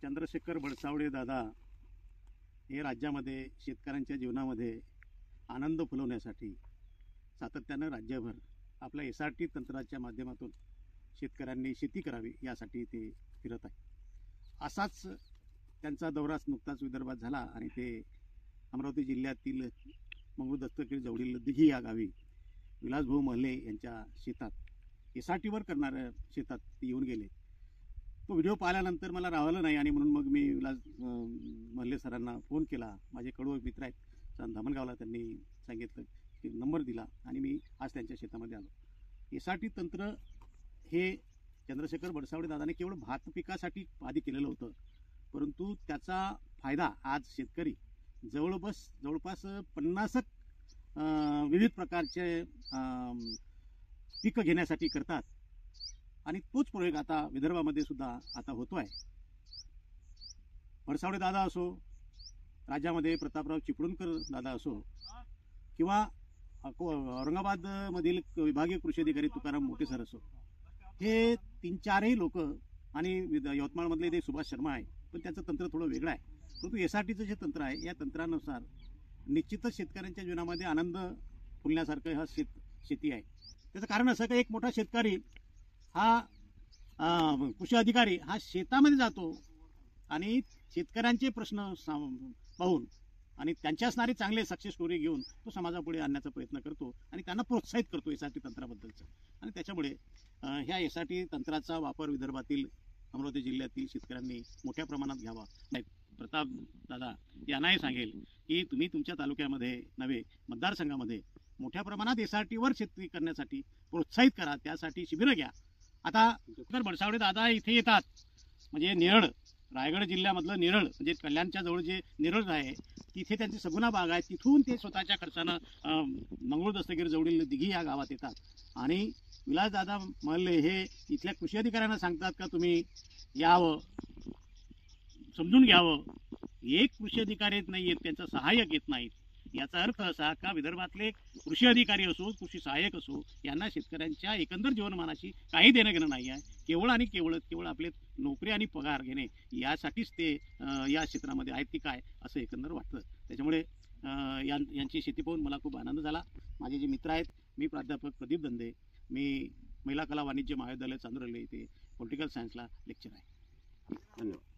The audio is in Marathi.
चंद्रशेखर बडसावडे दादा हे राज्यामध्ये शेतकऱ्यांच्या जीवनामध्ये आनंद फुलवण्यासाठी सातत्यानं राज्यभर आपल्या SRT तंत्राच्या माध्यमातून शेतकऱ्यांनी शेती करावी यासाठी ते फिरत आहे। असाच त्यांचा दौरा नुकताच विदर्भात झाला आणि ते अमरावती जिल्ह्यातील मंगरूळ दत्तगिरी जवळील दिघी या गावी विलासभाऊ महले यांच्या शेतात SRTवर करणाऱ्या शेतात ते येऊन गेले। तो व्हिडिओ पाहिल्यानंतर मला राहिलं नाही आणि म्हणून मग मी विलास महले सरांना फोन केला। माझे कडू मित्र आहेत धामणगावला, त्यांनी सांगितलं की नंबर दिला आणि मी आज त्यांच्या शेतामध्ये आलो। SRT तंत्र हे चंद्रशेखर बडसावडे दादाने केवळ भात पिकासाठी आधी केलेलं होतं, परंतु त्याचा फायदा आज शेतकरी जवळपास 50 विविध प्रकारचे पिकं घेण्यासाठी करतात आणि तोच प्रयोग आता विदर्भामध्ये सुद्धा आता होतोय। बडसावडे दादा असो, राज्यामध्ये प्रतापराव चिपळूणकर दादा असो, किंवा औरंगाबादमधील विभागीय कृषी अधिकारी तुकाराम मोठे सर असो, हे 3-4ही लोक आणि यवतमाळमधले ते सुभाष शर्मा आहे, पण त्याचं तंत्र थोडं वेगळं आहे। परंतु SRTचं जे तंत्र आहे या तंत्रानुसार निश्चितच शेतकऱ्यांच्या जीवनामध्ये आनंद फुलण्यासारखं हा शेती आहे। त्याचं कारण असं की एक मोठा शेतकरी हा कृषी अधिकारी हा शेतामध्ये जातो आणि शेतकऱ्यांचे प्रश्न पाहून आणि त्यांच्या असणारे चांगले सक्सेस स्टोरी घेऊन तो समाजापुढे आणण्याचा प्रयत्न करतो आणि त्यांना प्रोत्साहित करतो SRT तंत्राबद्दलचं। आणि त्याच्यामुळे ह्या SRT तंत्राचा वापर विदर्भातील अमरावती जिल्ह्यातील शेतकऱ्यांनी मोठ्या प्रमाणात घ्यावा। प्रताप दादा यांनाही सांगेल की तुम्ही तुमच्या तालुक्यामध्ये नव्हे मतदारसंघामध्ये मोठ्या प्रमाणात SRTवर शेती करण्यासाठी प्रोत्साहित करा, त्यासाठी शिबिरं घ्या। आता बडसावडे दादा इथे येतात म्हणजे नेरळ, रायगड जिल्ह्यामधलं नेरळ म्हणजे कल्याणच्या जवळ जे नेरळ आहे तिथे त्यांची सगुणा बाग आहे, तिथून ते स्वतःच्या खर्चानं मंगरूळ दस्तगिरी जवळील दिघी या गावात येतात आणि विलासदादा महले हे इथल्या कृषी अधिकाऱ्यांना सांगतात का तुम्ही यावं, समजून घ्यावं। एक कृषी अधिकारी येत नाही, त्यांचा सहाय्यक येत नाहीत। याचा अर्थ असा का विदर्भातले कृषी अधिकारी असो, कृषी सहाय्यक असो, यांना शेतकऱ्यांच्या एकंदर जीवनमानाशी काही देणं घेणं नाही आहे। केवळ आपले नोकरी आणि पगार घेणे यासाठीच ते या क्षेत्रामध्ये आहेत की काय असं एकंदर वाटतं। त्याच्यामुळे यांची शेती पाहून मला खूप आनंद झाला। माझे जे मित्र आहेत, मी प्राध्यापक प्रदीप दंदे, मी महिला कला वाणिज्य महाविद्यालय चांदुरली येथे पॉलिटिकल सायन्सला लेक्चर आहे। धन्यवाद।